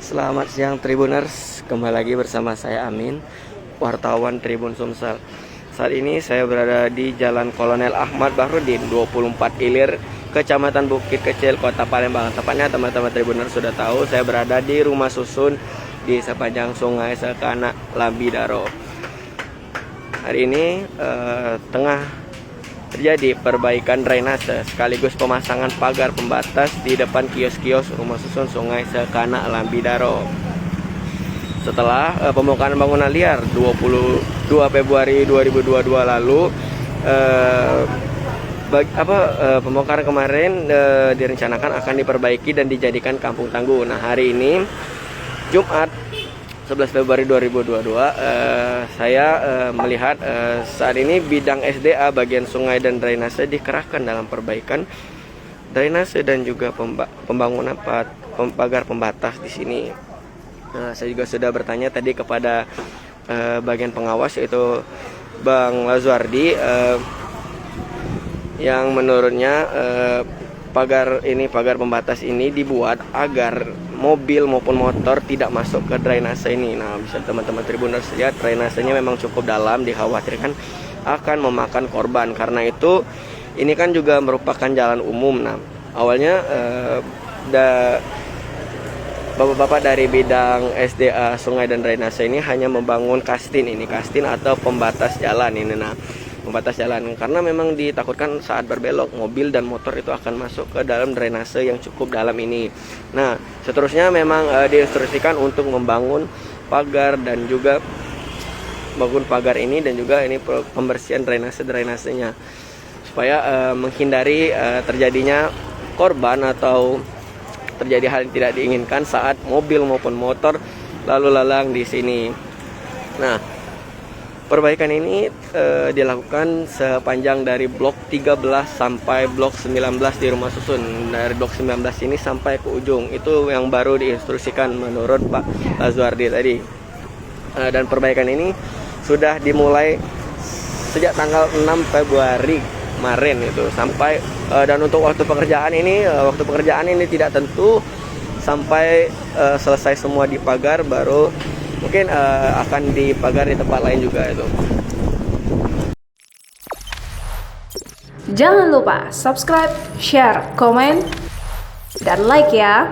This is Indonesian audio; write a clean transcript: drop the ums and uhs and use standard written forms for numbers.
Selamat siang Tribuners, kembali lagi bersama saya Amin, wartawan Tribun Sumsel. Saat ini saya berada di Jalan Kolonel Ahmad Bahrudin 24 Ilir, Kecamatan Bukit Kecil, Kota Palembang. Tepatnya teman-teman Tribuners sudah tahu, saya berada di rumah susun di sepanjang Sungai Sekana, Lambidaro. Hari ini tengah terjadi perbaikan drainase sekaligus pemasangan pagar pembatas di depan kios-kios rumah susun Sungai Sekana, Lambidaro. Setelah pembongkaran bangunan liar 22 Februari 2022 lalu, pembongkaran kemarin direncanakan akan diperbaiki dan dijadikan kampung tangguh. Nah, hari ini Jumat 11 Februari 2022 saya melihat saat ini bidang SDA bagian sungai dan drainase dikerahkan dalam perbaikan drainase dan juga pembangunan pagar pembatas di sini. Saya juga sudah bertanya tadi kepada bagian pengawas, yaitu Bang Lazuardi, yang menurutnya pagar pembatas ini dibuat agar mobil maupun motor tidak masuk ke drainase ini. Nah, bisa teman-teman Tribuners lihat, drainasenya memang cukup dalam, dikhawatirkan akan memakan korban. Karena itu ini kan juga merupakan jalan umum. Nah, awalnya bapak-bapak dari bidang SDA Sungai dan Drainase ini hanya membangun kastin atau pembatas jalan ini. Nah, pembatas jalan karena memang ditakutkan saat berbelok mobil dan motor itu akan masuk ke dalam drainase yang cukup dalam ini. Nah, seterusnya memang diinstruksikan untuk membangun pagar dan juga bangun pagar ini dan juga ini pembersihan drainasenya supaya menghindari terjadinya korban atau terjadi hal yang tidak diinginkan saat mobil maupun motor lalu lalang di sini. Nah, perbaikan ini dilakukan sepanjang dari blok 13 sampai blok 19 di rumah susun. Dari blok 19 ini sampai ke ujung. Itu yang baru diinstruksikan menurut Pak Lazuardi tadi. Dan perbaikan ini sudah dimulai sejak tanggal 6 Februari kemarin itu sampai dan untuk waktu pekerjaan ini tidak tentu sampai selesai semua dipagar, baru mungkin akan dipagar di tempat lain juga itu. Jangan lupa subscribe, share, komen, dan like ya.